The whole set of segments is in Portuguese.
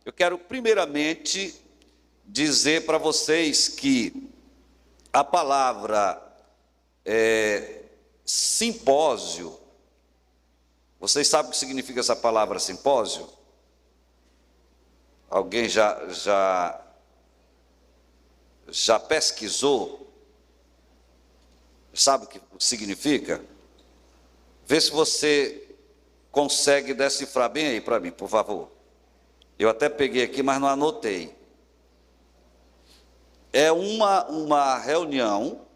Eu quero primeiramente dizer para vocês que a palavra simpósio, vocês sabem o que significa essa palavra simpósio? Alguém já pesquisou? Sabe o que significa? Vê se você consegue decifrar bem aí para mim, por favor. Eu até peguei aqui, mas não anotei. É uma reunião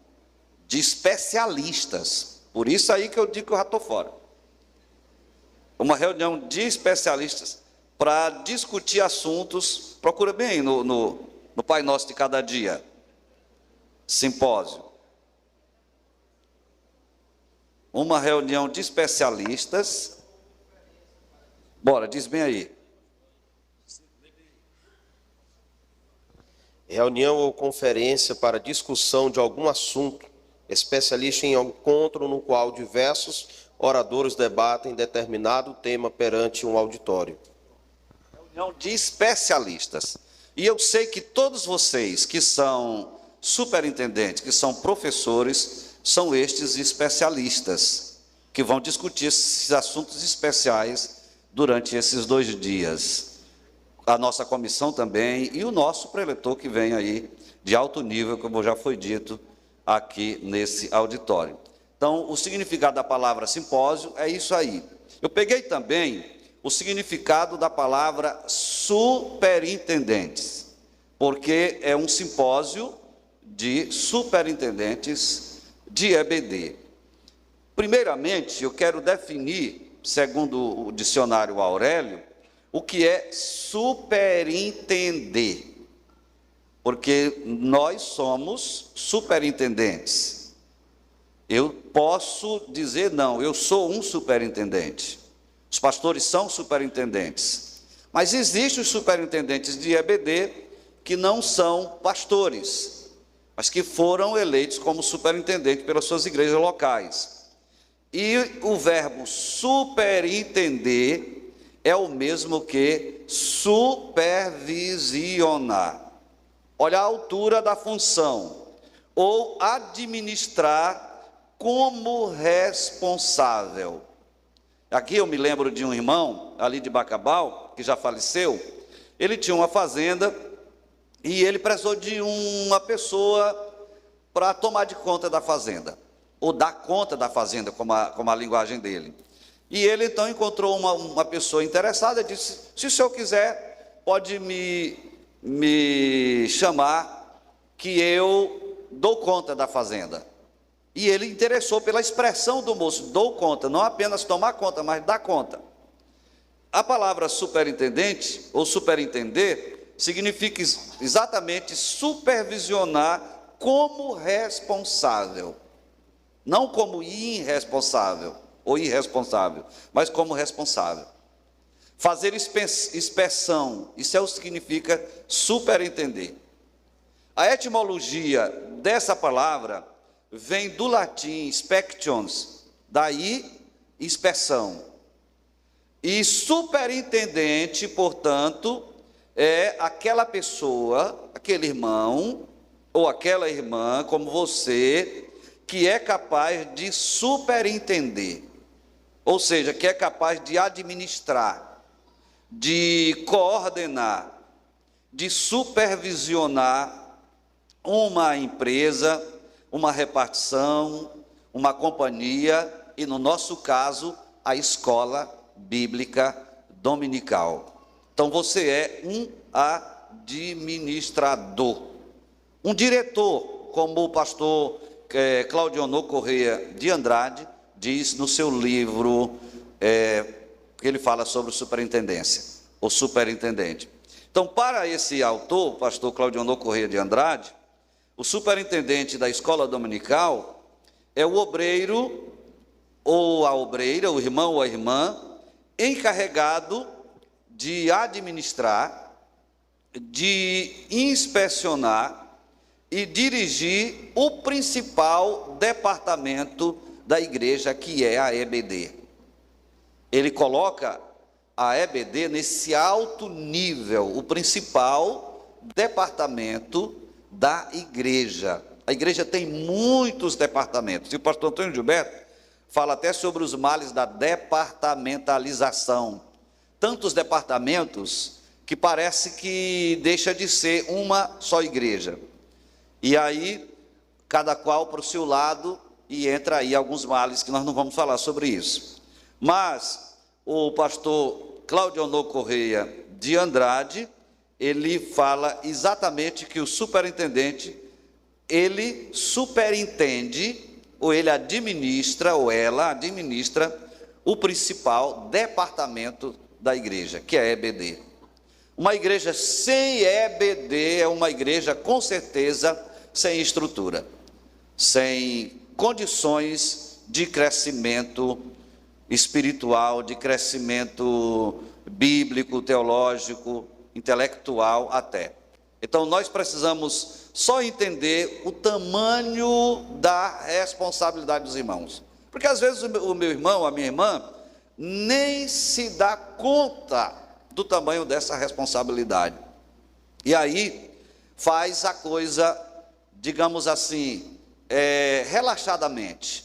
de especialistas. Por isso aí que eu digo que eu já estou fora. Uma reunião de especialistas para discutir assuntos. Procura bem aí no Pai Nosso de cada dia. Simpósio. Uma reunião de especialistas. Bora, diz bem aí. Reunião ou conferência para discussão de algum assunto, especialista em encontro no qual diversos oradores debatem determinado tema perante um auditório. Reunião de especialistas. E eu sei que todos vocês que são superintendentes, que são professores, são estes especialistas, que vão discutir esses assuntos especiais durante esses 2 dias. A nossa comissão também e o nosso preletor que vem aí de alto nível, como já foi dito aqui nesse auditório. Então, o significado da palavra simpósio é isso aí. Eu peguei também o significado da palavra superintendentes, porque é um simpósio de superintendentes de EBD. Primeiramente, eu quero definir, segundo o dicionário Aurélio, o que é superintender, porque nós somos superintendentes. Eu posso dizer, não, eu sou um superintendente. Os pastores são superintendentes. Mas existem os superintendentes de EBD que não são pastores, mas que foram eleitos como superintendente pelas suas igrejas locais. E o verbo superintender é o mesmo que supervisionar. Olha a altura da função. Ou administrar como responsável. Aqui eu me lembro de um irmão, ali de Bacabal, que já faleceu. Ele tinha uma fazenda e ele precisou de uma pessoa para tomar de conta da fazenda. Ou dar conta da fazenda, como a linguagem dele. E ele então encontrou uma pessoa interessada e disse: se o senhor quiser, pode me chamar, que eu dou conta da fazenda. E ele interessou pela expressão do moço, dou conta, não apenas tomar conta, mas dar conta. A palavra superintendente, ou superintender, significa exatamente supervisionar como responsável. Não como irresponsável, ou irresponsável, mas como responsável. Fazer inspeção, isso é o que significa superintender. A etimologia dessa palavra vem do latim spections, daí inspeção. E superintendente, portanto, é aquela pessoa, aquele irmão ou aquela irmã, como você, que é capaz de superintender. Ou seja, que é capaz de administrar, de coordenar, de supervisionar uma empresa, uma repartição, uma companhia e, no nosso caso, a escola bíblica dominical. Então, você é um administrador, um diretor, como o pastor Claudionor Correia de Andrade diz no seu livro, que ele fala sobre superintendência, ou superintendente. Então, para esse autor, o pastor Claudionor Correia de Andrade, o superintendente da escola dominical é o obreiro, ou a obreira, o irmão ou a irmã, encarregado de administrar, de inspecionar e dirigir o principal departamento da igreja, que é a EBD. Ele coloca a EBD nesse alto nível, o principal departamento da igreja. A igreja tem muitos departamentos, e o pastor Antônio Gilberto fala até sobre os males da departamentalização. Tantos departamentos que parece que deixa de ser uma só igreja. E aí, cada qual para o seu lado, e entra aí alguns males que nós não vamos falar sobre isso. Mas o pastor Claudionor Correia de Andrade, ele fala exatamente que o superintendente, ele superintende, ou ele administra, ou ela administra, o principal departamento da igreja, que é a EBD. Uma igreja sem EBD é uma igreja, com certeza, sem estrutura, sem condições de crescimento espiritual, de crescimento bíblico, teológico, intelectual até. Então nós precisamos só entender o tamanho da responsabilidade dos irmãos. Porque às vezes o meu irmão, a minha irmã, nem se dá conta do tamanho dessa responsabilidade. E aí faz a coisa, digamos assim, relaxadamente.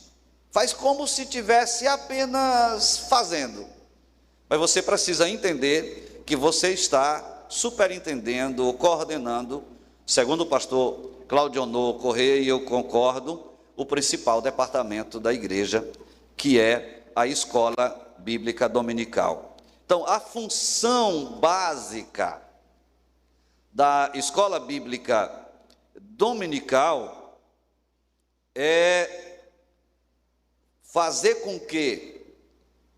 Faz como se estivesse apenas fazendo. Mas você precisa entender que você está superintendendo ou coordenando, segundo o pastor Claudionor Correia, e eu concordo, o principal departamento da igreja, que é a escola bíblica dominical. Então, a função básica da escola bíblica dominical é fazer com que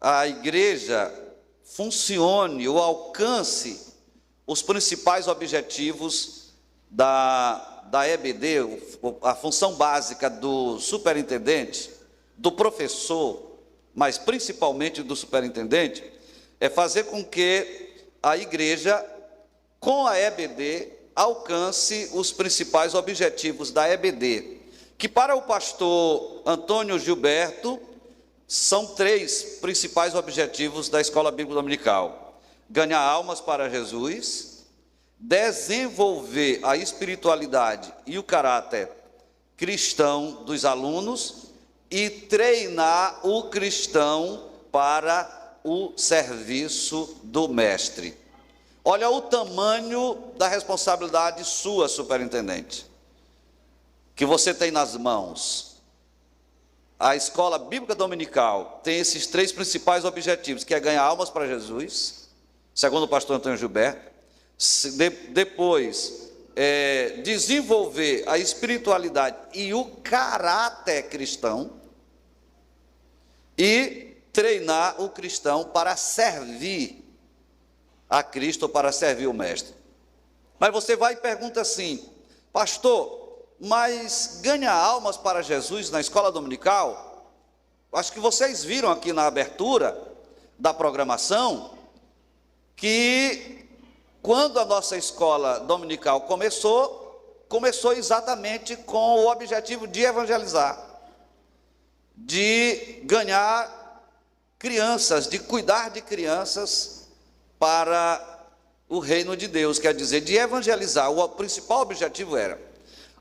a igreja funcione ou alcance os principais objetivos da EBD, a função básica do superintendente, do professor, mas principalmente do superintendente, é fazer com que a igreja, com a EBD, alcance os principais objetivos da EBD, que para o pastor Antônio Gilberto, são 3 principais objetivos da Escola Bíblica Dominical: ganhar almas para Jesus, desenvolver a espiritualidade e o caráter cristão dos alunos e treinar o cristão para o serviço do mestre. Olha o tamanho da responsabilidade sua, superintendente, que você tem nas mãos. A escola bíblica dominical tem esses 3 principais objetivos, que é ganhar almas para Jesus, segundo o pastor Antônio Gilberto. Depois, desenvolver a espiritualidade e o caráter cristão, e treinar o cristão para servir a Cristo, para servir o mestre. Mas você vai e pergunta assim: pastor, mas ganhar almas para Jesus na escola dominical? Acho que vocês viram aqui na abertura da programação que quando a nossa escola dominical começou exatamente com o objetivo de evangelizar, de ganhar crianças, de cuidar de crianças para o reino de Deus, quer dizer, de evangelizar. O principal objetivo era: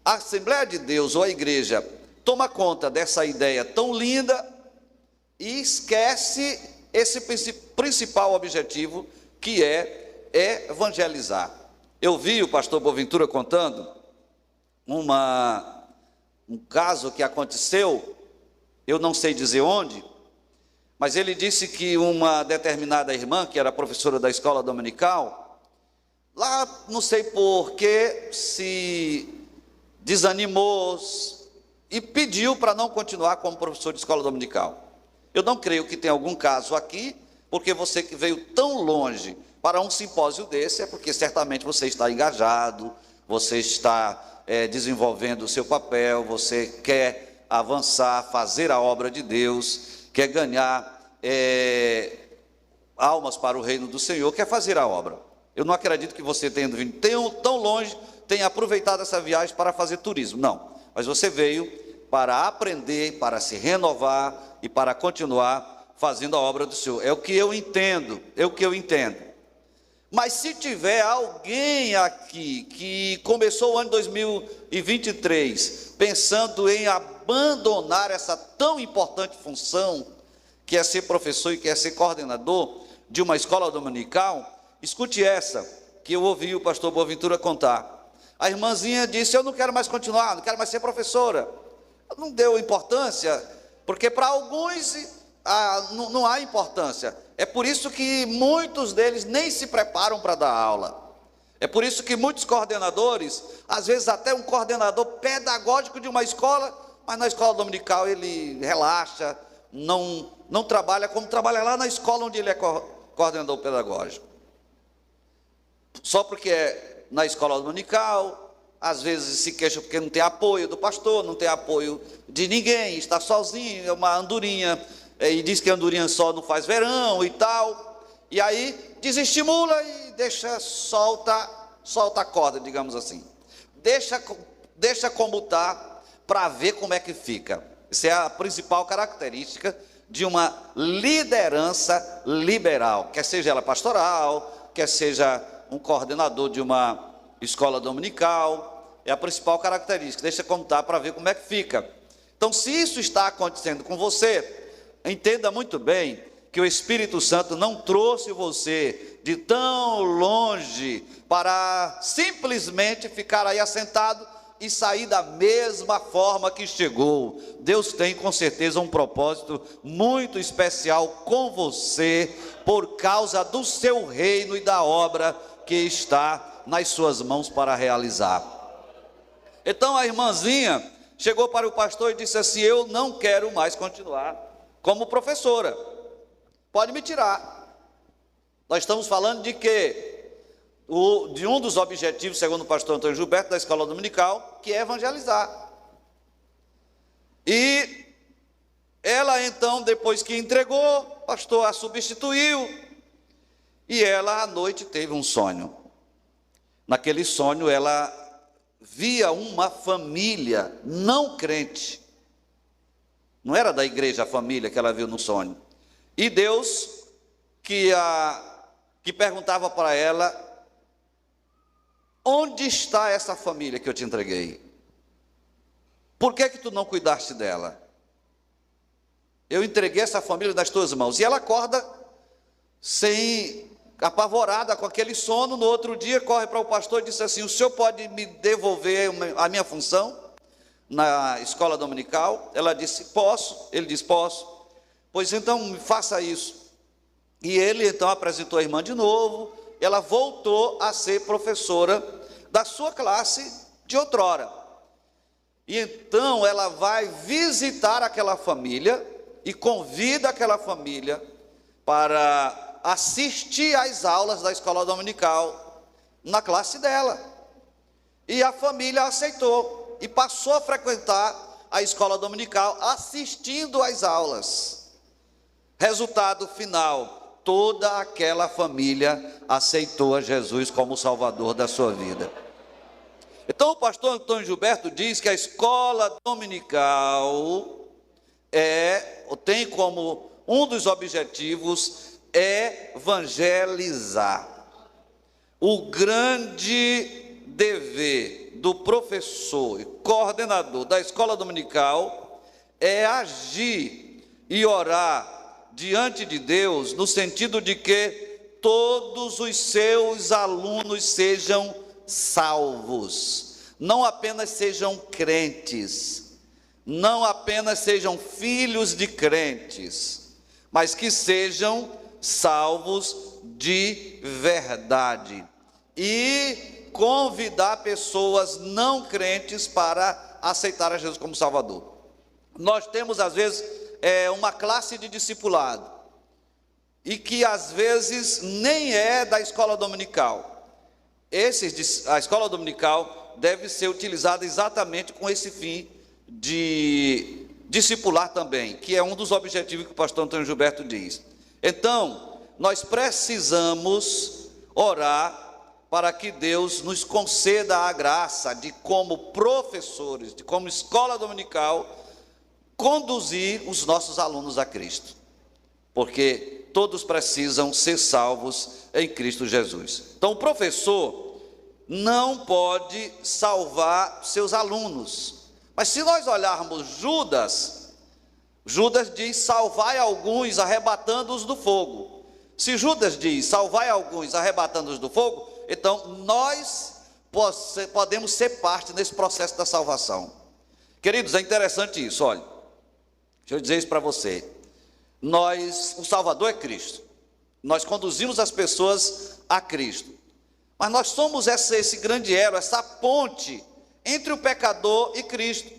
a Assembleia de Deus ou a igreja toma conta dessa ideia tão linda e esquece esse principal objetivo, que é evangelizar. Eu vi o pastor Boaventura contando um caso que aconteceu, eu não sei dizer onde, mas ele disse que uma determinada irmã, que era professora da escola dominical, lá não sei por que se desanimou e pediu para não continuar como professor de escola dominical. Eu não creio que tenha algum caso aqui, porque você que veio tão longe para um simpósio desse, é porque certamente você está engajado, você está desenvolvendo o seu papel, você quer avançar, fazer a obra de Deus, quer ganhar almas para o reino do Senhor, quer fazer a obra. Eu não acredito que você tenha vindo tão longe, tenha aproveitado essa viagem para fazer turismo, não. Mas você veio para aprender, para se renovar e para continuar fazendo a obra do Senhor. É o que eu entendo, Mas se tiver alguém aqui que começou o ano 2023 pensando em abandonar essa tão importante função, que é ser professor e que é ser coordenador de uma escola dominical, escute essa, que eu ouvi o pastor Boaventura contar. A irmãzinha disse: eu não quero mais continuar, não quero mais ser professora. Não deu importância, porque para alguns não há importância. É por isso que muitos deles nem se preparam para dar aula. É por isso que muitos coordenadores, às vezes até um coordenador pedagógico de uma escola, mas na escola dominical ele relaxa, não trabalha como trabalha lá na escola onde ele é coordenador pedagógico. Só porque é na escola dominical, às vezes se queixa porque não tem apoio do pastor, não tem apoio de ninguém, está sozinho, é uma andorinha, e diz que a andorinha só não faz verão e tal, e aí desestimula e solta a corda, digamos assim. Deixa como está, para ver como é que fica. Essa é a principal característica de uma liderança liberal, quer seja ela pastoral, quer seja um coordenador de uma escola dominical, é a principal característica. Deixa como está para ver como é que fica. Então, se isso está acontecendo com você, entenda muito bem que o Espírito Santo não trouxe você de tão longe para simplesmente ficar aí assentado e sair da mesma forma que chegou. Deus tem com certeza um propósito muito especial com você, por causa do seu reino e da obra que está nas suas mãos para realizar. Então a irmãzinha chegou para o pastor e disse assim: eu não quero mais continuar como professora, pode me tirar. Nós estamos falando de quê? De um dos objetivos, segundo o pastor Antônio Gilberto, da escola dominical, que é evangelizar. E ela então, depois que entregou, o pastor a substituiu, e ela à noite teve um sonho. Naquele sonho ela via uma família não crente, não era da igreja a família que ela viu no sonho, e Deus que perguntava para ela: onde está essa família que eu te entreguei? Por que tu não cuidaste dela? Eu entreguei essa família nas tuas mãos. E ela acorda apavorada com aquele sono. No outro dia corre para o pastor e disse assim: o senhor pode me devolver a minha função na escola dominical? Ela disse: posso. Ele disse: posso. Pois então faça isso. E ele então apresentou a irmã de novo. Ela voltou a ser professora da sua classe de outrora. E então ela vai visitar aquela família e convida aquela família para assistir às aulas da escola dominical na classe dela. E a família aceitou e passou a frequentar a escola dominical assistindo às aulas. Resultado final: toda aquela família aceitou a Jesus como Salvador da sua vida. Então o pastor Antônio Gilberto diz que a escola dominical tem como um dos objetivos evangelizar. O grande dever do professor e coordenador da escola dominical é agir e orar diante de Deus, no sentido de que todos os seus alunos sejam salvos, não apenas sejam crentes, não apenas sejam filhos de crentes, mas que sejam salvos de verdade, e convidar pessoas não crentes para aceitar a Jesus como Salvador. Nós temos às vezes uma classe de discipulado, e que às vezes nem é da escola dominical. A escola dominical deve ser utilizada exatamente com esse fim de discipular também, que é um dos objetivos que o pastor Antônio Gilberto diz. Então, nós precisamos orar para que Deus nos conceda a graça de, como professores, de como escola dominical, conduzir os nossos alunos a Cristo. porque todos precisam ser salvos em Cristo Jesus. Então, o professor não pode salvar seus alunos. Mas se nós olharmos Judas, Judas diz: salvai alguns, arrebatando-os do fogo. Se Judas diz: salvai alguns, arrebatando-os do fogo, então nós podemos ser parte nesse processo da salvação. Queridos, é interessante isso, olha. Deixa eu dizer isso para você. O Salvador é Cristo. Nós conduzimos as pessoas a Cristo. Mas nós somos esse grande elo, essa ponte entre o pecador e Cristo.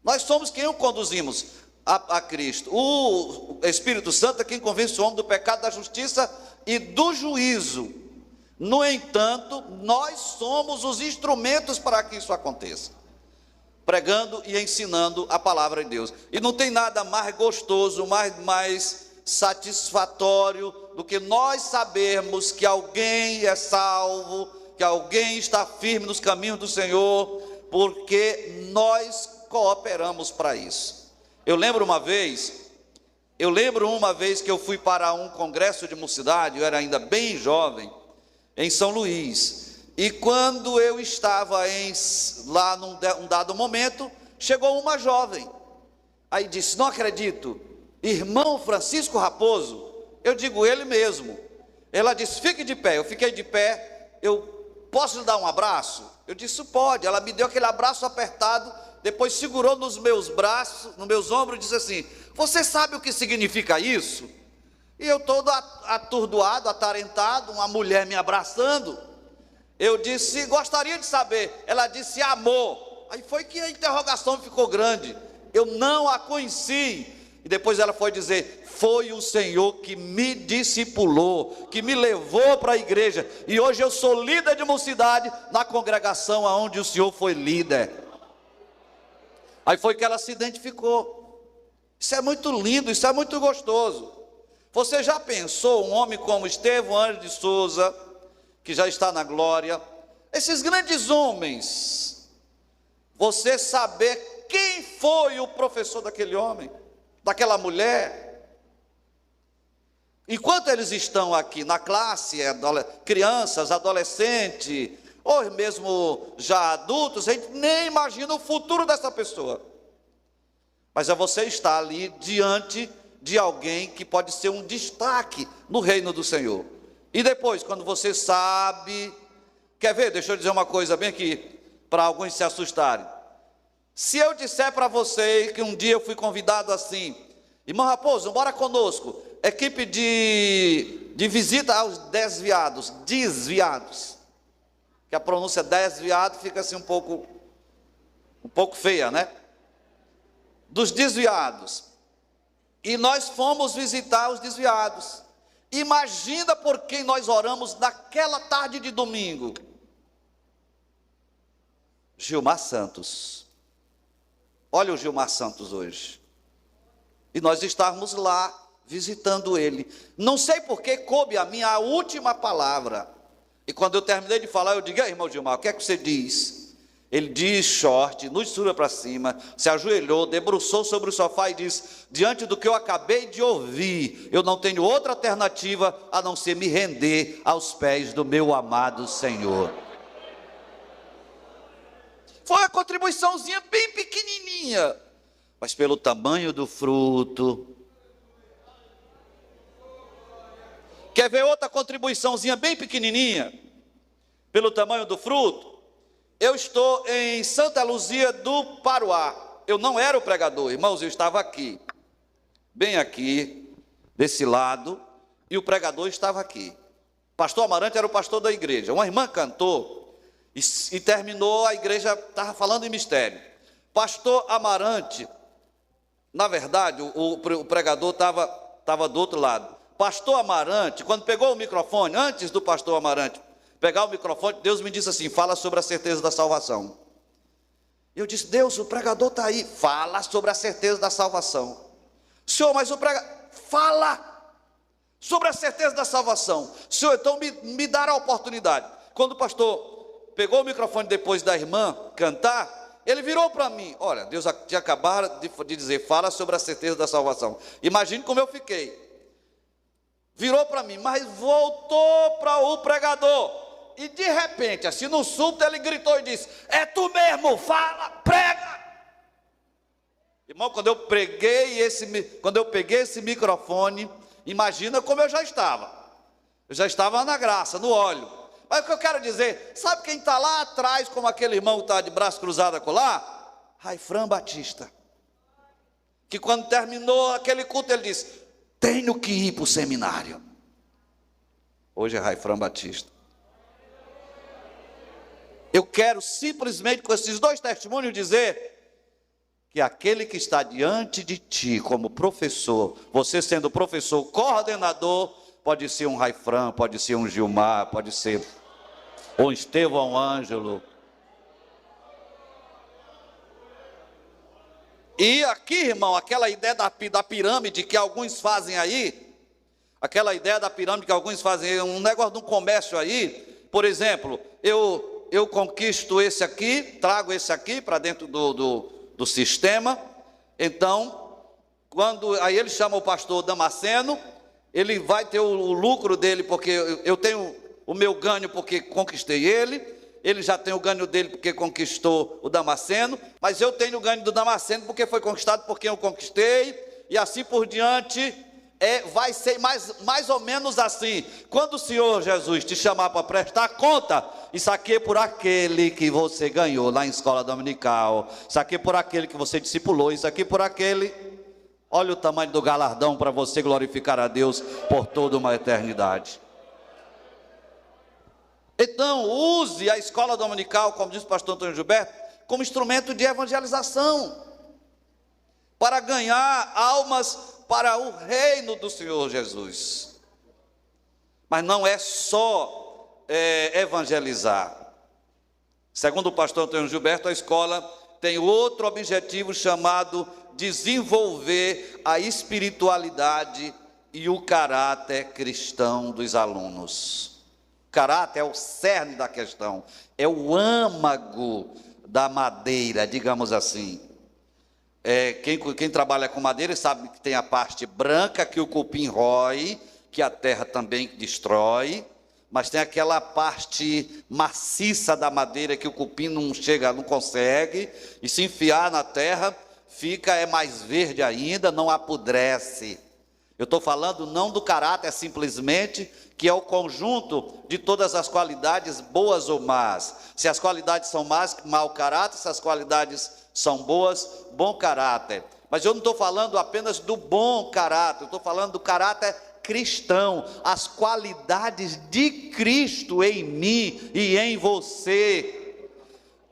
Nós somos quem o conduzimos a Cristo. O Espírito Santo é quem convence o homem do pecado, da justiça e do juízo. No entanto, nós somos os instrumentos para que isso aconteça, pregando e ensinando a palavra de Deus. E não tem nada mais gostoso, mais satisfatório do que nós sabermos que alguém é salvo, que alguém está firme nos caminhos do Senhor, porque nós cooperamos para isso. Eu lembro uma vez que eu fui para um congresso de mocidade, eu era ainda bem jovem, em São Luís, e quando eu estava lá num dado momento, chegou uma jovem, aí disse: não acredito, irmão Francisco Raposo. Eu digo: ele mesmo. Ela disse: fique de pé. Eu fiquei de pé. Eu posso lhe dar um abraço? Eu disse: pode. Ela me deu aquele abraço apertado, depois segurou nos meus braços, nos meus ombros, e disse assim: você sabe o que significa isso? E eu todo atordoado, atarentado, uma mulher me abraçando. Eu disse: gostaria de saber. Ela disse: amor. Aí foi que a interrogação ficou grande. Eu não a conheci. E depois ela foi dizer: foi o Senhor que me discipulou, que me levou para a igreja, e hoje eu sou líder de mocidade na congregação aonde o Senhor foi líder. Aí foi que ela se identificou. Isso é muito lindo, isso é muito gostoso. Você já pensou um homem como Estevão Anjo de Souza, que já está na glória, esses grandes homens, você saber quem foi o professor daquele homem, daquela mulher? Enquanto eles estão aqui na classe, crianças, adolescentes, ou mesmo já adultos, a gente nem imagina o futuro dessa pessoa. Mas é você estar ali diante de alguém que pode ser um destaque no reino do Senhor. E depois, quando você sabe, quer ver? Deixa eu dizer uma coisa bem aqui, para alguns se assustarem. Se eu disser para você que um dia eu fui convidado assim: irmão Raposo, bora conosco, equipe de visita aos desviados, que a pronúncia desviado fica assim um pouco feia, né? Dos desviados. E nós fomos visitar os desviados. Imagina por quem nós oramos naquela tarde de domingo. Gilmar Santos. Olha o Gilmar Santos hoje. E nós estávamos lá visitando ele. Não sei por que coube a mim a última palavra. E quando eu terminei de falar, eu digo: irmão Gilmar, o que é que você diz? Ele diz short, nos estrutura para cima, se ajoelhou, debruçou sobre o sofá e disse: diante do que eu acabei de ouvir, eu não tenho outra alternativa a não ser me render aos pés do meu amado Senhor. Foi uma contribuiçãozinha bem pequenininha, mas pelo tamanho do fruto. Quer ver outra contribuiçãozinha bem pequenininha? Pelo tamanho do fruto. Eu estou em Santa Luzia do Paruá. Eu não era o pregador, irmãos, eu estava aqui, bem aqui, desse lado, e o pregador estava aqui. Pastor Amarante era o pastor da igreja. Uma irmã cantou e terminou, a igreja estava falando em mistério. Pastor Amarante, na verdade, o pregador estava do outro lado. Pastor Amarante, quando pegou o microfone, antes do pastor Amarante pegar o microfone, Deus me disse assim: fala sobre a certeza da salvação. Eu disse: Deus, o pregador está aí, fala sobre a certeza da salvação. Senhor, mas o pregador, fala sobre a certeza da salvação. Senhor, então me dará a oportunidade. Quando o pastor pegou o microfone depois da irmã cantar, ele virou para mim: olha, Deus tinha acabado de dizer, fala sobre a certeza da salvação. Imagine como eu fiquei. virou para mim, mas voltou para o pregador. E de repente, assim no súbito, ele gritou e disse: é tu mesmo, fala, prega. Irmão, quando eu peguei esse microfone, imagina como eu já estava. Eu já estava na graça, no óleo. Mas o que eu quero dizer, sabe quem está lá atrás, como aquele irmão que está de braço cruzado acolá? Raifran Batista. Que quando terminou aquele culto, ele disse: tenho que ir para o seminário. Hoje é Raifran Batista. Eu quero simplesmente com esses dois testemunhos dizer que aquele que está diante de ti como professor, você sendo professor, coordenador, pode ser um Raifran, pode ser um Gilmar, pode ser um Estevão Ângelo. E aqui, irmão, aquela ideia da pirâmide que alguns fazem aí, aquela ideia da pirâmide que alguns fazem aí, um negócio de um comércio aí, por exemplo, eu conquisto esse aqui, trago esse aqui para dentro do sistema. Então, aí ele chama o pastor Damasceno, ele vai ter o lucro dele, porque eu tenho o meu ganho porque conquistei ele já tem o ganho dele porque conquistou o Damasceno, mas eu tenho o ganho do Damasceno porque foi conquistado porque eu conquistei, e assim por diante. Vai ser mais ou menos assim. Quando o Senhor Jesus te chamar para prestar conta, isso aqui é por aquele que você ganhou lá em escola dominical, isso aqui é por aquele que você discipulou, isso aqui é por aquele. Olha o tamanho do galardão para você glorificar a Deus por toda uma eternidade. Então, use a escola dominical, como diz o pastor Antônio Gilberto, como instrumento de evangelização, para ganhar almas para o reino do Senhor Jesus. Mas não é só evangelizar. Segundo o pastor Antônio Gilberto, a escola tem outro objetivo chamado desenvolver a espiritualidade e o caráter cristão dos alunos. O caráter é o cerne da questão, é o âmago da madeira, digamos assim. Quem trabalha com madeira sabe que tem a parte branca que o cupim rói, que a terra também destrói, mas tem aquela parte maciça da madeira que o cupim não consegue, e se enfiar na terra, é mais verde ainda, não apodrece. Eu estou falando não do caráter simplesmente, que é o conjunto de todas as qualidades boas ou más. Se as qualidades são más, mau caráter; se as qualidades são boas, bom caráter. Mas eu não estou falando apenas do bom caráter, eu estou falando do caráter cristão, as qualidades de Cristo em mim e em você.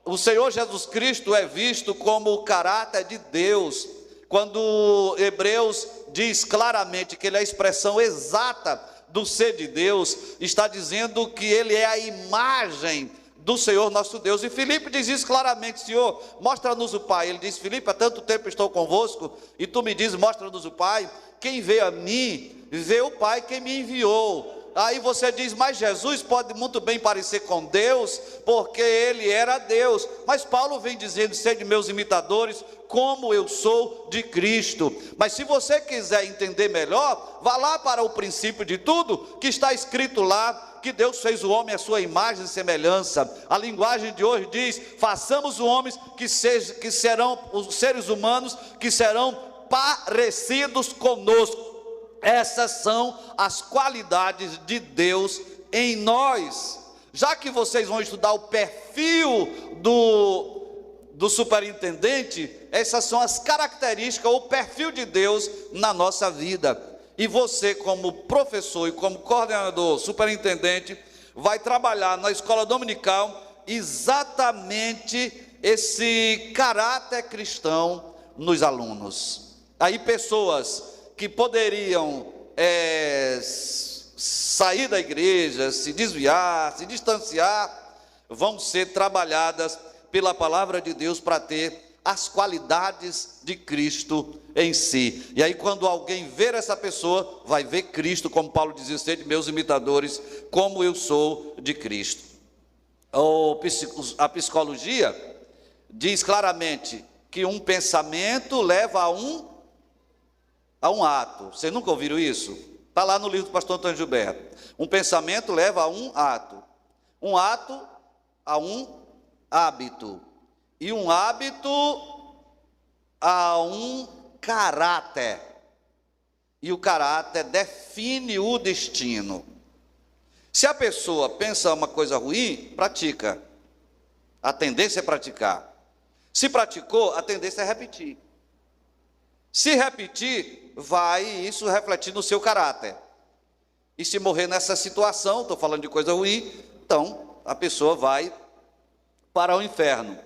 O Senhor Jesus Cristo é visto como o caráter de Deus. Quando Hebreus diz claramente que ele é a expressão exata do ser de Deus, está dizendo que ele é a imagem do Senhor nosso Deus. E Filipe diz isso claramente: Senhor, mostra-nos o Pai. Ele diz: Filipe, há tanto tempo estou convosco e tu me dizes, mostra-nos o Pai. Quem vê a mim, vê o Pai quem me enviou. Aí você diz: mas Jesus pode muito bem parecer com Deus, porque ele era Deus. Mas Paulo vem dizendo: sede meus imitadores, como eu sou de Cristo. Mas se você quiser entender melhor, vá lá para o princípio de tudo, que está escrito lá, que Deus fez o homem à sua imagem e semelhança. A linguagem de hoje diz: façamos os homens que serão os seres humanos, que serão parecidos conosco. Essas são as qualidades de Deus em nós. Já que vocês vão estudar o perfil do superintendente, essas são as características, o perfil de Deus na nossa vida. E você, como professor e como coordenador, superintendente, vai trabalhar na escola dominical exatamente esse caráter cristão nos alunos. Aí pessoas que poderiam sair da igreja, se desviar, se distanciar, vão ser trabalhadas pela palavra de Deus para ter as qualidades de Cristo em si. E aí quando alguém ver essa pessoa, vai ver Cristo, como Paulo dizia: sede meus imitadores, como eu sou de Cristo. A psicologia diz claramente que um pensamento leva a um ato. Vocês nunca ouviram isso? Está lá no livro do pastor Antônio Gilberto. Um pensamento leva a um ato a um hábito, e um hábito a um caráter, e o caráter define o destino. Se a pessoa pensa uma coisa ruim, pratica, a tendência é praticar. Se praticou, a tendência é repetir. Se repetir, vai isso refletir no seu caráter. E se morrer nessa situação, estou falando de coisa ruim, então a pessoa vai para o inferno.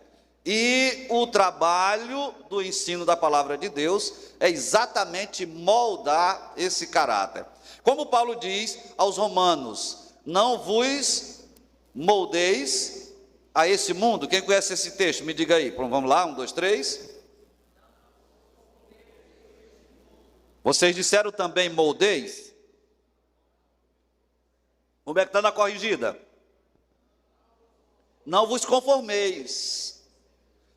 E o trabalho do ensino da palavra de Deus é exatamente moldar esse caráter. Como Paulo diz aos romanos: não vos moldeis a esse mundo. Quem conhece esse texto, me diga aí. Vamos lá, 1, 2, 3. Vocês disseram também moldeis? Como é que está na corrigida? Não vos conformeis.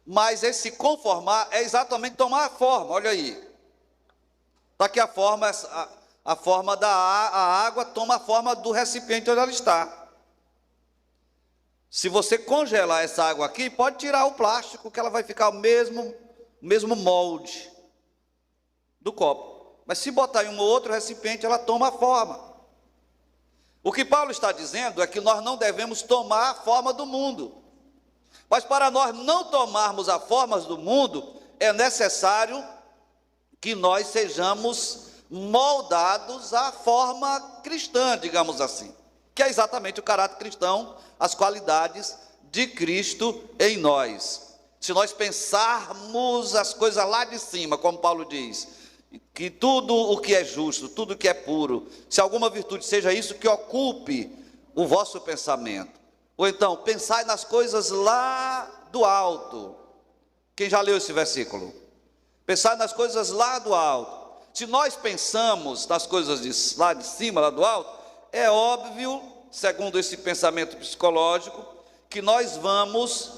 Mas esse conformar é exatamente tomar a forma, olha aí. Está aqui a forma, a forma a água toma a forma do recipiente onde ela está. Se você congelar essa água aqui, pode tirar o plástico, que ela vai ficar o mesmo molde do copo. Mas se botar em um outro recipiente, ela toma a forma. O que Paulo está dizendo é que nós não devemos tomar a forma do mundo. Mas para nós não tomarmos a forma do mundo, é necessário que nós sejamos moldados à forma cristã, digamos assim. Que é exatamente o caráter cristão, as qualidades de Cristo em nós. Se nós pensarmos as coisas lá de cima, como Paulo diz, que tudo o que é justo, tudo o que é puro, se alguma virtude seja isso que ocupe o vosso pensamento. Ou então, pensai nas coisas lá do alto. Quem já leu esse versículo? Pensai nas coisas lá do alto. Se nós pensamos nas coisas lá de cima, lá do alto, é óbvio, segundo esse pensamento psicológico, que nós vamos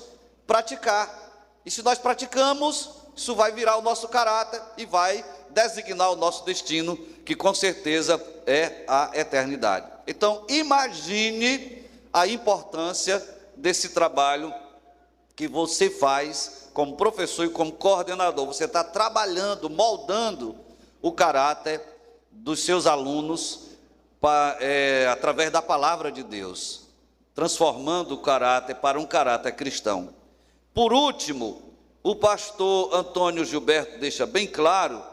praticar. E se nós praticamos, isso vai virar o nosso caráter e vai designar o nosso destino, que com certeza é a eternidade. Então, imagine a importância desse trabalho que você faz como professor e como coordenador. Você está trabalhando, moldando o caráter dos seus alunos através da palavra de Deus, transformando o caráter para um caráter cristão. Por último, o pastor Antônio Gilberto deixa bem claro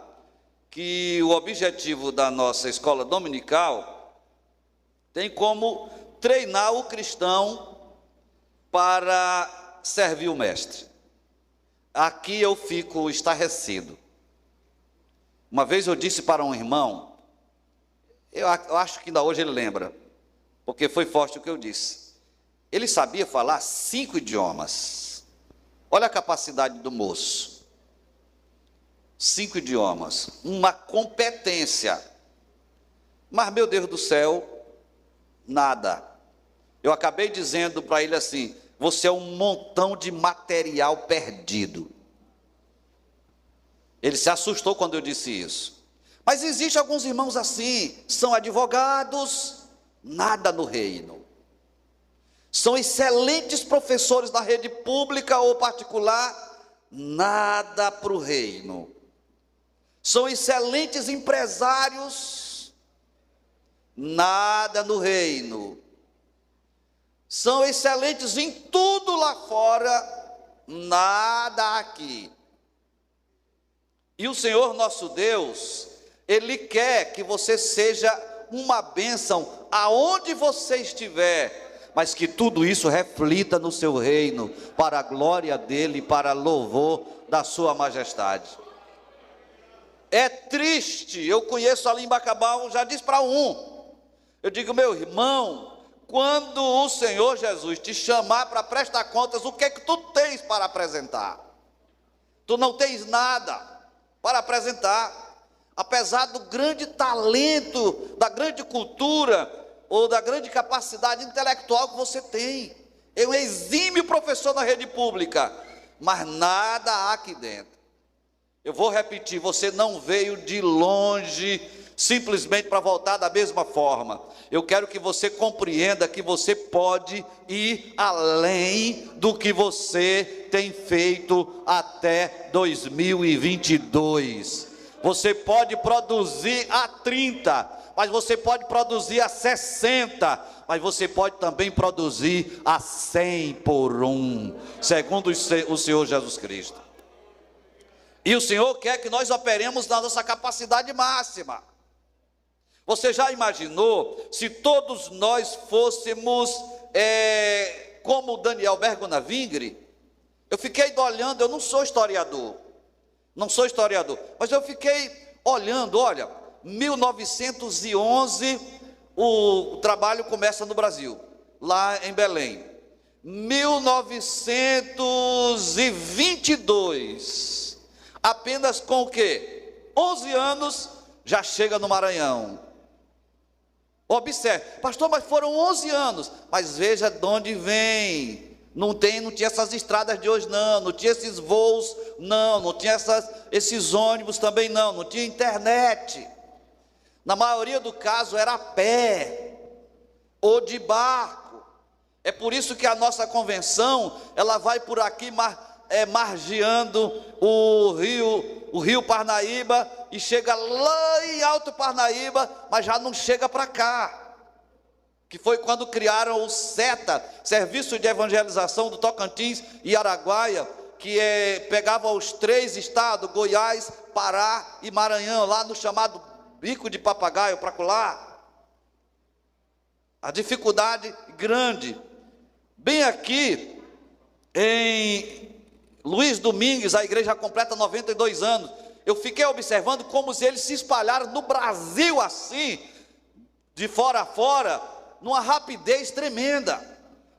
que o objetivo da nossa escola dominical tem como treinar o cristão para servir o mestre. Aqui eu fico estarrecido. Uma vez eu disse para um irmão, eu acho que ainda hoje ele lembra, porque foi forte o que eu disse. Ele sabia falar 5 idiomas. Olha a capacidade do moço. 5 idiomas, uma competência. Mas, meu Deus do céu, nada. Eu acabei dizendo para ele assim: você é um montão de material perdido. Ele se assustou quando eu disse isso. Mas existem alguns irmãos assim, são advogados, nada no reino. São excelentes professores da rede pública ou particular, nada para o reino. São excelentes empresários, nada no reino. São excelentes em tudo lá fora, nada aqui. E o Senhor nosso Deus, Ele quer que você seja uma bênção aonde você estiver, mas que tudo isso reflita no seu reino, para a glória dEle, para louvor da sua majestade. É triste, eu conheço ali em Bacabal, já disse para eu digo: meu irmão, quando o Senhor Jesus te chamar para prestar contas, o que é que tu tens para apresentar? Tu não tens nada para apresentar, apesar do grande talento, da grande cultura, ou da grande capacidade intelectual que você tem. É um exímio professor na rede pública, mas nada há aqui dentro. Eu vou repetir, você não veio de longe simplesmente para voltar da mesma forma. Eu quero que você compreenda que você pode ir além do que você tem feito até 2022. Você pode produzir a 30, mas você pode produzir a 60, mas você pode também produzir a 100 por um, segundo o Senhor Jesus Cristo. E o Senhor quer que nós operemos na nossa capacidade máxima. Você já imaginou se todos nós fôssemos como Daniel Bergonavingre? Eu fiquei olhando, eu não sou historiador, mas eu fiquei olhando, olha, 1911 o trabalho começa no Brasil, lá em Belém. 1922, apenas com o quê? 11 anos já chega no Maranhão. Observe, pastor, mas foram 11 anos, mas veja de onde vem. Não tinha essas estradas de hoje, não tinha esses voos, não tinha esses ônibus também, não tinha internet. Na maioria do caso era a pé ou de barco. É por isso que a nossa convenção, ela vai por aqui margeando o rio Parnaíba e chega lá em Alto Parnaíba, mas já não chega para cá, que foi quando criaram o SETA, Serviço de Evangelização do Tocantins e Araguaia, que pegava os 3 estados, Goiás, Pará e Maranhão, lá no chamado Bico de Papagaio, para colar. A dificuldade grande. Bem aqui em Luiz Domingues, a igreja completa 92 anos. Eu fiquei observando como eles se espalharam no Brasil assim, de fora a fora, numa rapidez tremenda.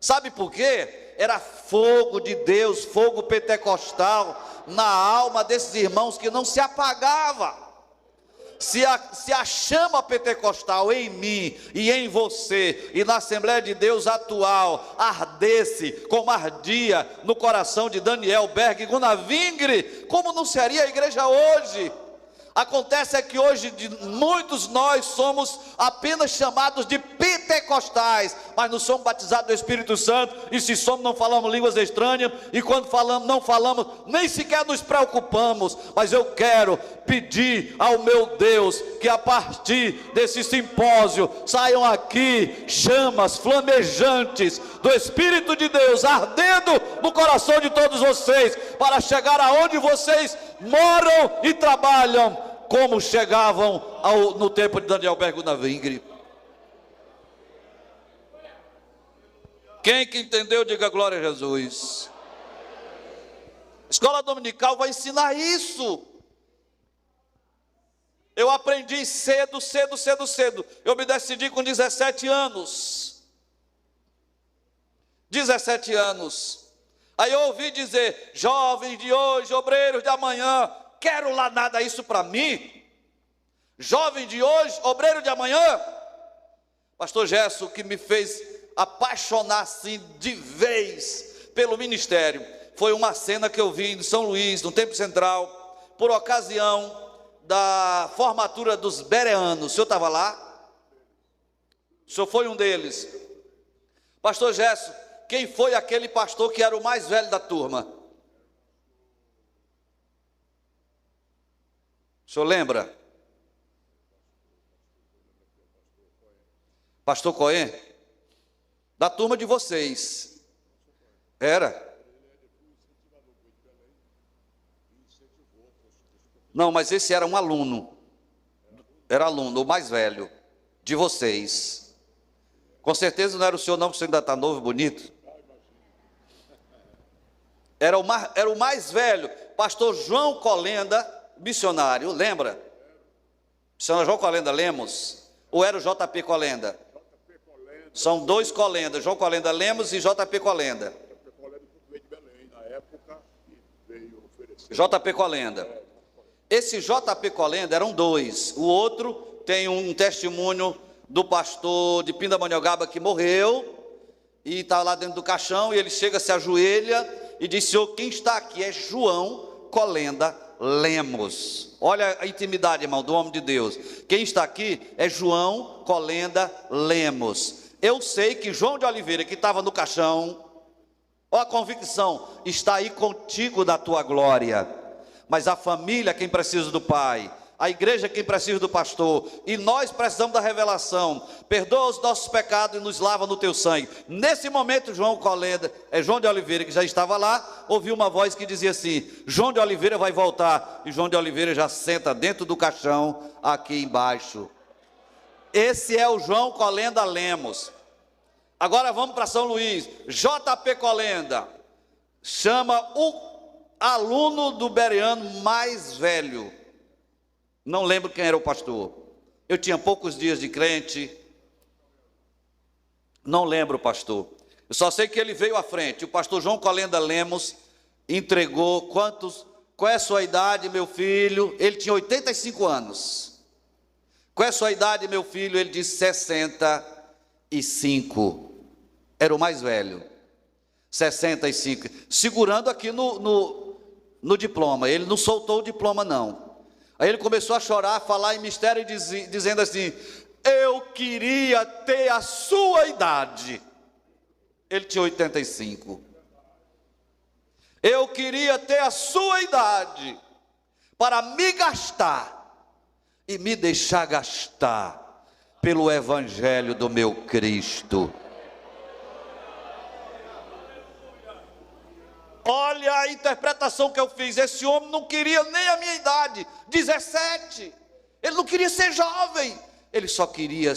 Sabe por quê? Era fogo de Deus, fogo pentecostal na alma desses irmãos que não se apagava. Se a chama pentecostal em mim e em você e na Assembleia de Deus atual ardesse como ardia no coração de Daniel Bergonavingre, como não seria a igreja hoje? Acontece é que hoje muitos nós somos apenas chamados de pentecostais, mas não somos batizados do Espírito Santo, e se somos não falamos línguas estranhas, e quando falamos não falamos, nem sequer nos preocupamos. Mas eu quero pedir ao meu Deus que a partir desse simpósio saiam aqui chamas flamejantes do Espírito de Deus ardendo no coração de todos vocês, para chegar aonde vocês moram e trabalham, como chegavam no tempo de Daniel Bergonavingre. Quem que entendeu, diga glória a Jesus. Escola dominical vai ensinar isso. Eu aprendi cedo. Eu me decidi com 17 anos. 17 anos. Aí eu ouvi dizer, jovens de hoje, obreiros de amanhã, quero lá nada isso para mim. Jovem de hoje, obreiro de amanhã. Pastor Gerson, que me fez apaixonar assim de vez pelo ministério, foi uma cena que eu vi em São Luís, no Templo Central, por ocasião da formatura dos bereanos. O senhor estava lá? O senhor foi um deles. Pastor Gerson, quem foi aquele pastor que era o mais velho da turma? O senhor lembra? Pastor Cohen? Da turma de vocês. Era? Não, mas esse era um aluno. Era aluno, o mais velho de vocês. Com certeza não era o senhor não, porque o senhor ainda está novo e bonito. Era o mais velho, pastor João Colenda, missionário, lembra? Missionário João Colenda Lemos? Ou era o JP Colenda? São 2 Colendas, João Colenda Lemos e JP Colenda. JP Colenda. Esse JP Colenda eram 2. O outro tem um testemunho do pastor de Pindamonhangaba que morreu e está lá dentro do caixão, e ele chega, se ajoelha e diz: Senhor, quem está aqui é João Colenda Lemos. Olha a intimidade, irmão, do homem de Deus. Quem está aqui é João Colenda Lemos. Eu sei que João de Oliveira, que estava no caixão, ó, a convicção, está aí contigo da tua glória. Mas a família, quem precisa do pai, a igreja, quem precisa do pastor, e nós precisamos da revelação. Perdoa os nossos pecados e nos lava no teu sangue. Nesse momento, João de Oliveira, que já estava lá, ouviu uma voz que dizia assim: João de Oliveira vai voltar. E João de Oliveira já senta dentro do caixão, aqui embaixo. Esse é o João Colenda Lemos. Agora vamos para São Luís. JP Colenda chama o aluno do Bereano mais velho. Não lembro quem era o pastor. Eu tinha poucos dias de crente. Não lembro o pastor. Eu só sei que ele veio à frente. O pastor João Colenda Lemos entregou qual é a sua idade, meu filho? Ele tinha 85 anos. Qual é a sua idade, meu filho? Ele disse 65. Era o mais velho. 65. Segurando aqui no diploma. Ele não soltou o diploma, não. Aí ele começou a chorar, a falar em mistério, dizendo assim: eu queria ter a sua idade. Ele tinha 85. Eu queria ter a sua idade para me gastar e me deixar gastar pelo evangelho do meu Cristo. Olha a interpretação que eu fiz. Esse homem não queria nem a minha idade, 17. Ele não queria ser jovem. Ele só queria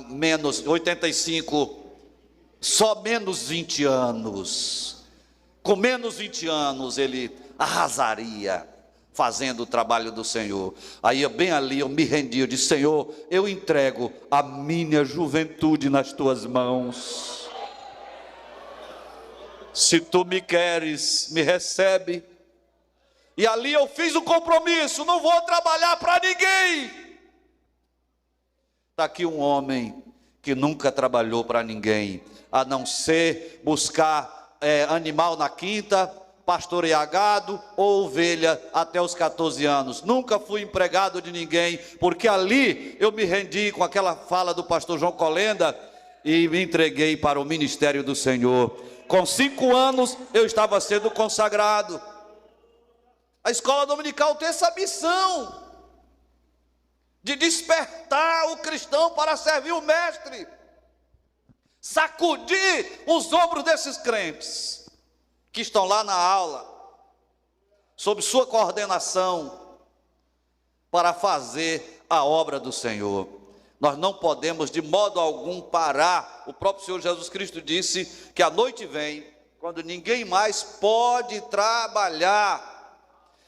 menos 85, só menos 20 anos. Com menos 20 anos ele arrasaria fazendo o trabalho do Senhor. Aí bem ali eu me rendi, eu disse: Senhor, eu entrego a minha juventude nas tuas mãos. Se tu me queres, me recebe. E ali eu fiz um compromisso: não vou trabalhar para ninguém. Está aqui um homem que nunca trabalhou para ninguém, a não ser buscar animal na quinta, pastorear gado ou ovelha até os 14 anos. Nunca fui empregado de ninguém, porque ali eu me rendi com aquela fala do pastor João Colenda e me entreguei para o ministério do Senhor. Com 5 anos eu estava sendo consagrado. A escola dominical tem essa missão de despertar o cristão para servir o mestre, sacudir os ombros desses crentes que estão lá na aula, sob sua coordenação, para fazer a obra do Senhor. Nós não podemos de modo algum parar. O próprio Senhor Jesus Cristo disse que a noite vem, quando ninguém mais pode trabalhar.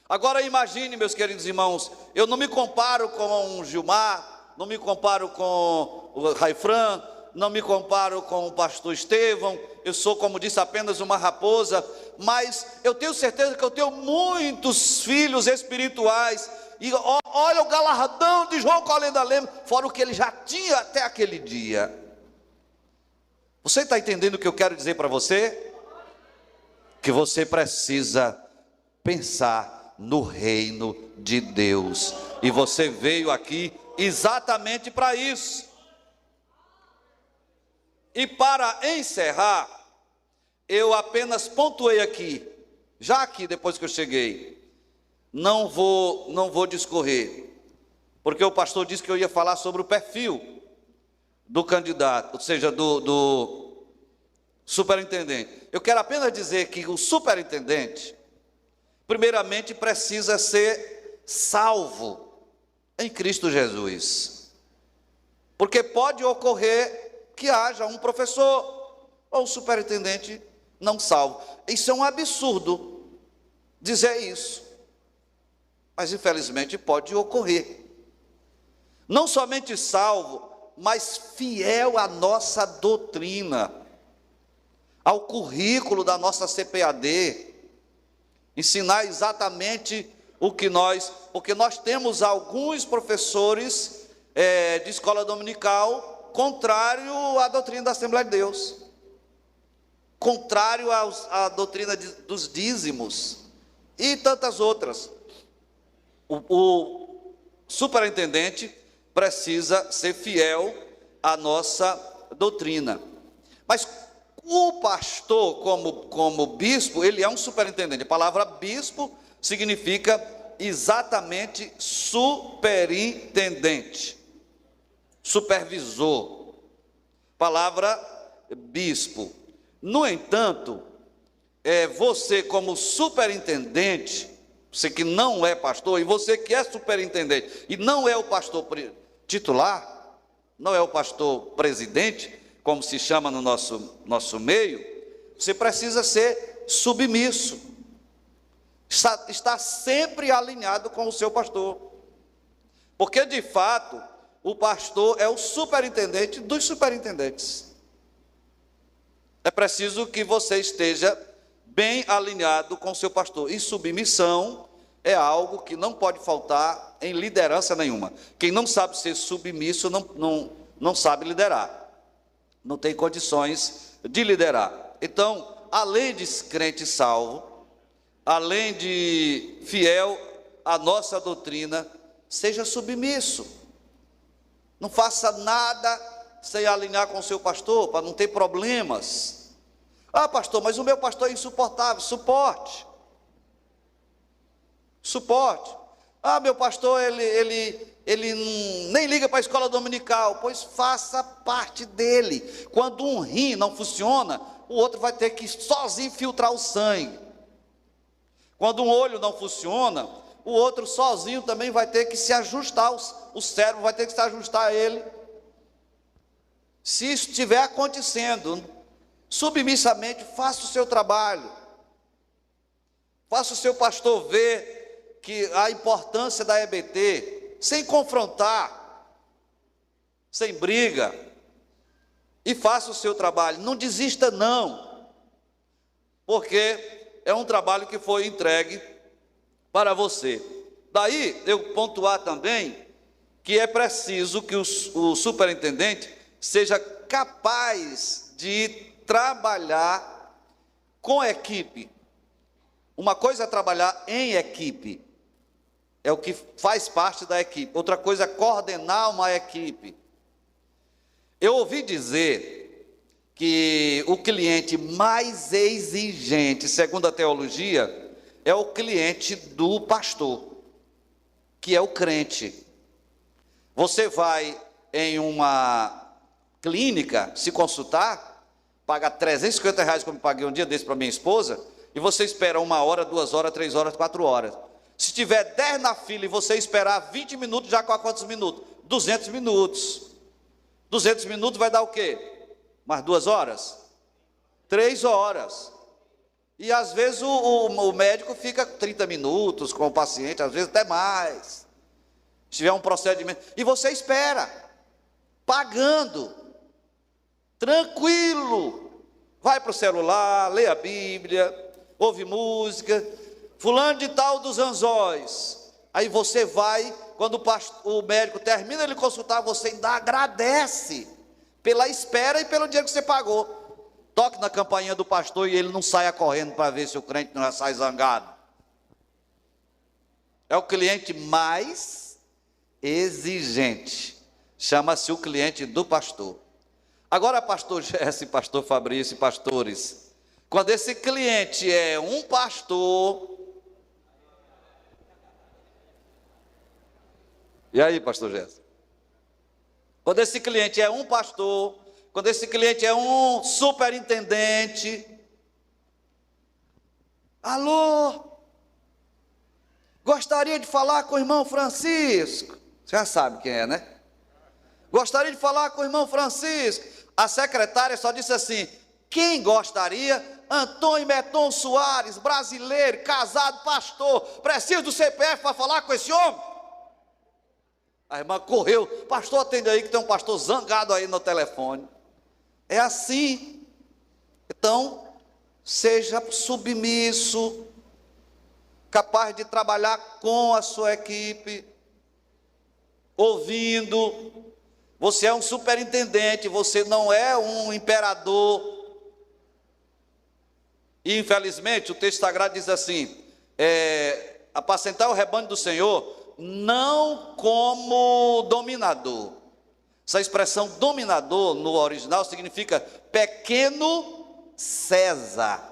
Agora imagine, meus queridos irmãos, eu não me comparo com o Gilmar, não me comparo com o Raifran, não me comparo com o pastor Estevão. Eu sou, como disse, apenas uma raposa, mas eu tenho certeza que eu tenho muitos filhos espirituais. E olha o galardão de João Colenda Lemos, fora o que ele já tinha até aquele dia. Você está entendendo o que eu quero dizer para você? Que você precisa pensar no reino de Deus. E você veio aqui exatamente para isso. E para encerrar, eu apenas pontuei aqui, já aqui depois que eu cheguei. Não vou discorrer, porque o pastor disse que eu ia falar sobre o perfil do candidato, ou seja, do superintendente. Eu quero apenas dizer que o superintendente, primeiramente, precisa ser salvo em Cristo Jesus. Porque pode ocorrer que haja um professor ou um superintendente não salvo. Isso é um absurdo dizer isso. Mas infelizmente pode ocorrer. Não somente salvo, mas fiel à nossa doutrina, ao currículo da nossa CPAD, ensinar exatamente porque nós temos alguns professores de escola dominical contrário à doutrina da Assembleia de Deus, contrário à doutrina dos dízimos. e tantas outras. O superintendente precisa ser fiel à nossa doutrina. Mas o pastor, como bispo, ele é um superintendente. A palavra bispo significa exatamente superintendente, supervisor. Palavra bispo. No entanto, você como superintendente, você que não é pastor, e você que é superintendente, e não é o pastor titular, não é o pastor presidente, como se chama no nosso meio, você precisa ser submisso, está sempre alinhado com o seu pastor, porque de fato, o pastor é o superintendente dos superintendentes. É preciso que você esteja bem alinhado com o seu pastor. E submissão é algo que não pode faltar em liderança nenhuma. Quem não sabe ser submisso não sabe liderar. Não tem condições de liderar. Então, além de crente salvo, além de fiel à nossa doutrina, seja submisso. Não faça nada sem alinhar com o seu pastor, para não ter problemas. Ah, pastor, mas o meu pastor é insuportável. Suporte. Ah, meu pastor, ele nem liga para a escola dominical. Pois faça parte dele. Quando um rim não funciona, o outro vai ter que sozinho filtrar o sangue. Quando um olho não funciona, o outro sozinho também vai ter que se ajustar, o cérebro vai ter que se ajustar a ele. Se isso estiver acontecendo, submissamente, faça o seu trabalho. Faça o seu pastor ver que a importância da EBT, sem confrontar, sem briga, e faça o seu trabalho. Não desista não, porque é um trabalho que foi entregue para você. Daí eu pontuar também que é preciso que o superintendente seja capaz de trabalhar com equipe. Uma coisa é trabalhar em equipe, é o que faz parte da equipe. Outra coisa é coordenar uma equipe. Eu ouvi dizer que o cliente mais exigente, segundo a teologia, é o cliente do pastor, que é o crente. Você vai em uma clínica se consultar, paga R$350, como eu paguei um dia desse para minha esposa, e você espera 1 hora, 2 horas, 3 horas, 4 horas. Se tiver 10 na fila e você esperar 20 minutos, já com quantos minutos? 200 minutos. 200 minutos vai dar o quê? Mais 2 horas? 3 horas. E às vezes o médico fica 30 minutos com o paciente, às vezes até mais. Se tiver um procedimento. E você espera, pagando, tranquilo. Vai para o celular, lê a Bíblia, ouve música. Fulano de tal dos anzóis. Aí você vai, quando o médico termina de consultar, você ainda agradece pela espera e pelo dinheiro que você pagou. Toque na campainha do pastor e ele não saia correndo para ver se o crente não sai zangado. É o cliente mais exigente. Chama-se o cliente do pastor. Agora, pastor Jesse, pastor Fabrício e pastores, quando esse cliente é um pastor... E aí, pastor Jesse? Quando esse cliente é um pastor, quando esse cliente é um superintendente, alô, gostaria de falar com o irmão Francisco. Você já sabe quem é, né? Gostaria de falar com o irmão Francisco. A secretária só disse assim: quem gostaria? Antônio Meton Soares, brasileiro, casado, pastor. Preciso do CPF para falar com esse homem? A irmã correu: pastor, atende aí que tem um pastor zangado aí no telefone. É assim. Então, seja submisso, capaz de trabalhar com a sua equipe, ouvindo. Você é um superintendente, você não é um imperador. E infelizmente o texto sagrado diz assim: apacentar o rebanho do Senhor, não como dominador. Essa expressão dominador no original significa pequeno César.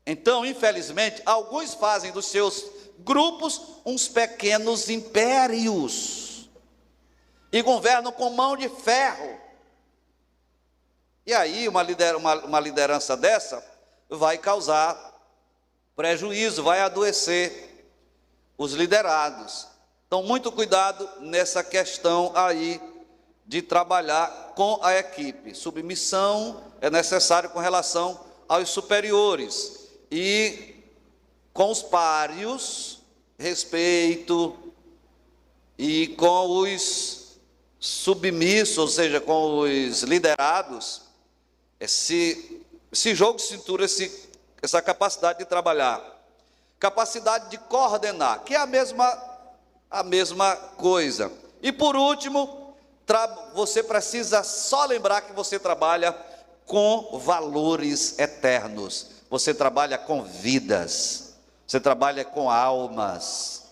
Então, infelizmente, alguns fazem dos seus grupos uns pequenos impérios e governam com mão de ferro. E aí uma liderança dessa vai causar prejuízo, vai adoecer os liderados. Então, muito cuidado nessa questão aí de trabalhar com a equipe. Submissão é necessário com relação aos superiores. E com os páreos, respeito, e com os submissos, ou seja, com os liderados, esse jogo de cintura, essa capacidade de trabalhar, capacidade de coordenar, que é a mesma coisa. E por último, você precisa só lembrar que você trabalha com valores eternos. Você trabalha com vidas, você trabalha com almas,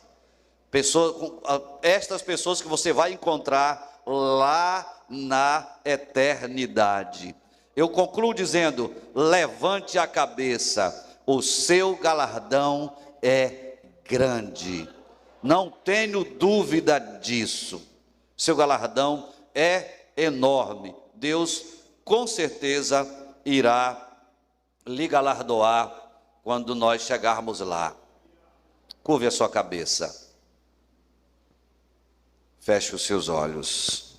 estas pessoas que você vai encontrar lá na eternidade. Eu concluo dizendo: levante a cabeça, o seu galardão é grande, não tenho dúvida disso. Seu galardão é enorme. Deus com certeza irá lhe galardoar quando nós chegarmos lá. Curve a sua cabeça, feche os seus olhos.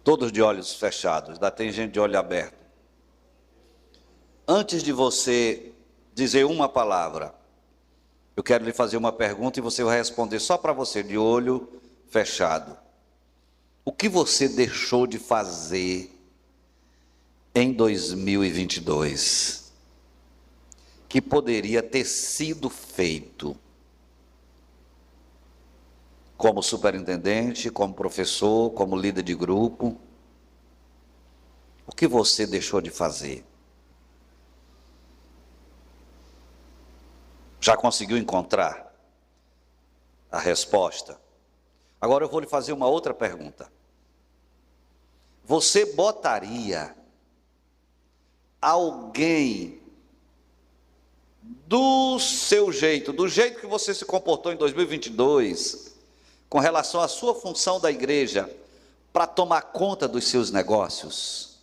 Todos de olhos fechados, ainda tem gente de olho aberto. Antes de você dizer uma palavra, eu quero lhe fazer uma pergunta e você vai responder só para você, de olho fechado. O que você deixou de fazer em 2022 que poderia ter sido feito como superintendente, como professor, como líder de grupo? O que você deixou de fazer? Já conseguiu encontrar a resposta? Agora eu vou lhe fazer uma outra pergunta. Você botaria alguém do seu jeito, do jeito que você se comportou em 2022, com relação à sua função da igreja, para tomar conta dos seus negócios?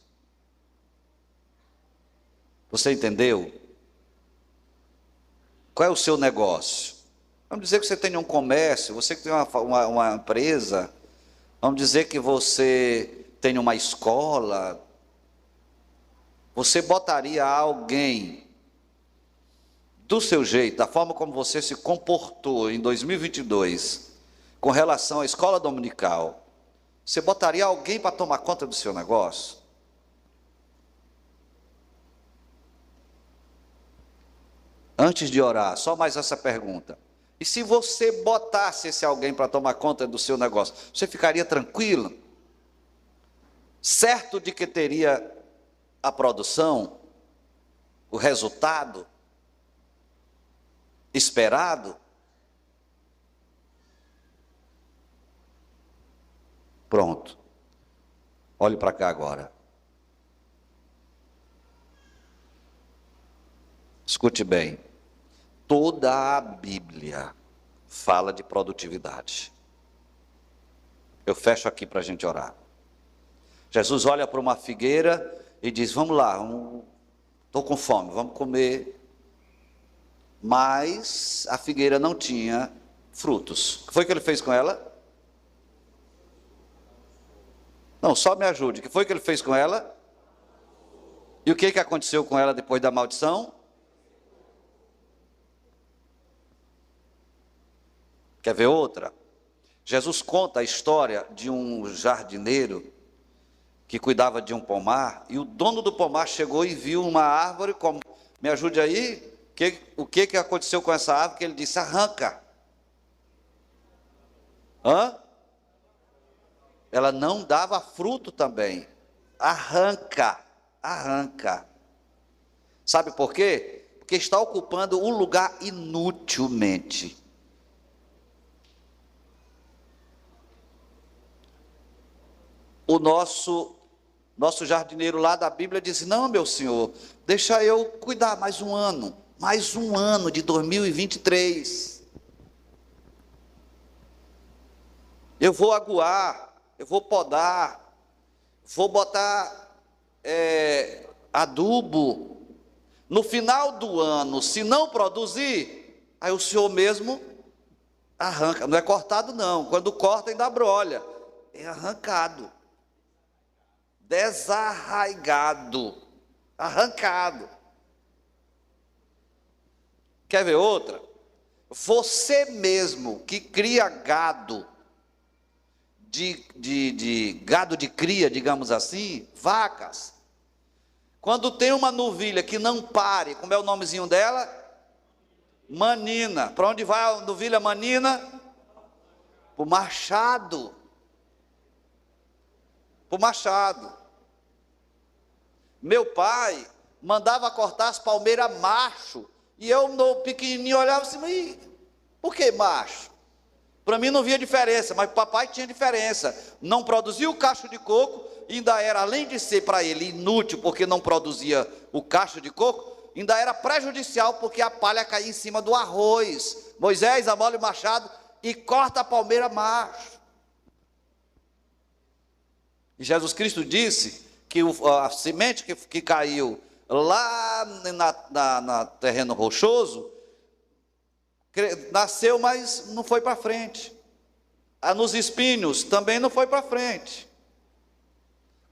Você entendeu? Qual é o seu negócio? Vamos dizer que você tem um comércio, você que tem uma empresa, vamos dizer que você tem uma escola. Você botaria alguém do seu jeito, da forma como você se comportou em 2022, com relação à escola dominical, você botaria alguém para tomar conta do seu negócio? Antes de orar, só mais essa pergunta. E se você botasse esse alguém para tomar conta do seu negócio, você ficaria tranquilo? Certo de que teria a produção, o resultado esperado? Pronto. Olhe para cá agora. Escute bem. Toda a Bíblia fala de produtividade. Eu fecho aqui para a gente orar. Jesus olha para uma figueira e diz: vamos lá, estou com fome, vamos comer. Mas a figueira não tinha frutos. O que foi que ele fez com ela? Não, só me ajude. O que foi que ele fez com ela? E o que aconteceu com ela depois da maldição? Quer ver outra? Jesus conta a história de um jardineiro que cuidava de um pomar, e o dono do pomar chegou e viu uma árvore, como, me ajude aí, o que aconteceu com essa árvore? Que ele disse: arranca. Ela não dava fruto também. Arranca. arranca. Sabe por quê? Porque está ocupando um lugar inutilmente. O nosso jardineiro lá da Bíblia disse: não, meu senhor, deixa eu cuidar mais um ano de 2023. Eu vou aguar, eu vou podar, vou botar adubo. No final do ano, se não produzir, aí o senhor mesmo arranca. Não é cortado não, quando corta ainda brolha, é arrancado, desarraigado, arrancado. Quer ver outra? Você mesmo que cria gado, de gado de cria, digamos assim, vacas, quando tem uma novilha que não pare, como é o nomezinho dela? Manina. Para onde vai a novilha manina? Para o machado. Para o machado. Meu pai mandava cortar as palmeiras macho, e eu, no pequenininho, olhava assim: mas por que macho? Para mim não via diferença, mas para o papai tinha diferença. Não produzia o cacho de coco, ainda era, além de ser para ele inútil, porque não produzia o cacho de coco, ainda era prejudicial, porque a palha caía em cima do arroz. Moisés, amole o machado e corta a palmeira macho. E Jesus Cristo disse que a semente que caiu lá na terreno rochoso, nasceu, mas não foi para frente. Nos espinhos também não foi para frente.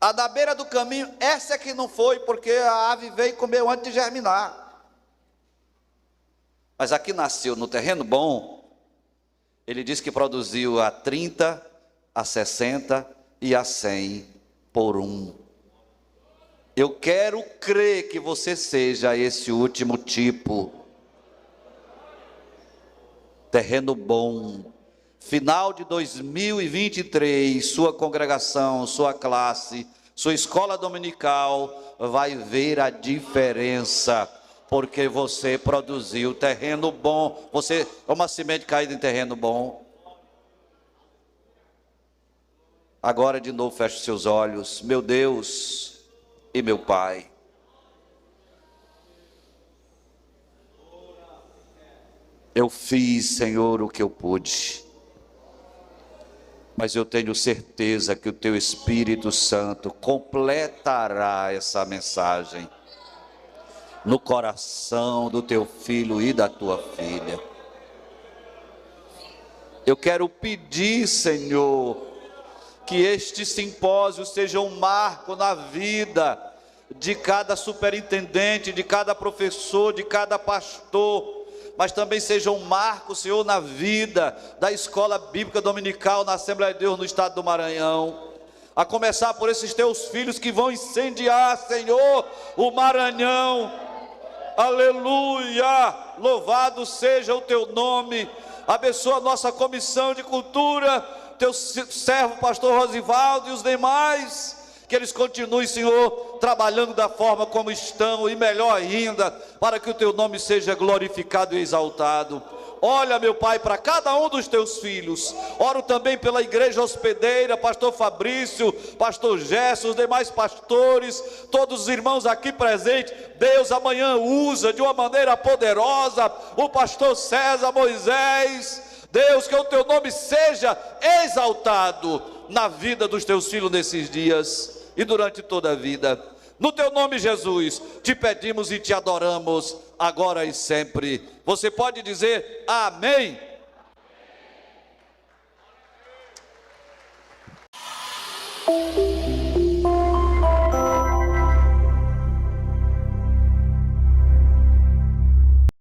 A da beira do caminho, essa é que não foi, porque a ave veio e comeu antes de germinar. Mas aqui nasceu no terreno bom. Ele diz que produziu a 30, a 60 e a 100 por um. Eu quero crer que você seja esse último tipo. Terreno bom. Final de 2023, sua congregação, sua classe, sua escola dominical vai ver a diferença, porque você produziu terreno bom. Você é uma semente caída em terreno bom. Agora de novo feche seus olhos. Meu Deus e meu Pai, eu fiz, Senhor, o que eu pude, mas eu tenho certeza que o Teu Espírito Santo completará essa mensagem no coração do Teu filho e da Tua filha. Eu quero pedir, Senhor, que este simpósio seja um marco na vida de cada superintendente, de cada professor, de cada pastor, mas também seja um marco, Senhor, na vida da escola bíblica dominical na Assembleia de Deus no estado do Maranhão, a começar por esses Teus filhos que vão incendiar, Senhor, o Maranhão. Aleluia, louvado seja o Teu nome. Abençoa a nossa comissão de cultura, Teu servo pastor Rosivaldo e os demais, que eles continuem, Senhor, trabalhando da forma como estão, e melhor ainda, para que o Teu nome seja glorificado e exaltado. Olha, meu Pai, para cada um dos Teus filhos. Oro também pela igreja hospedeira, pastor Fabrício, pastor Gerson, os demais pastores, todos os irmãos aqui presentes. Deus amanhã usa de uma maneira poderosa o pastor César, Moisés. Deus, que o Teu nome seja exaltado na vida dos Teus filhos nesses dias e durante toda a vida. No Teu nome, Jesus, te pedimos e te adoramos, agora e sempre. Você pode dizer amém?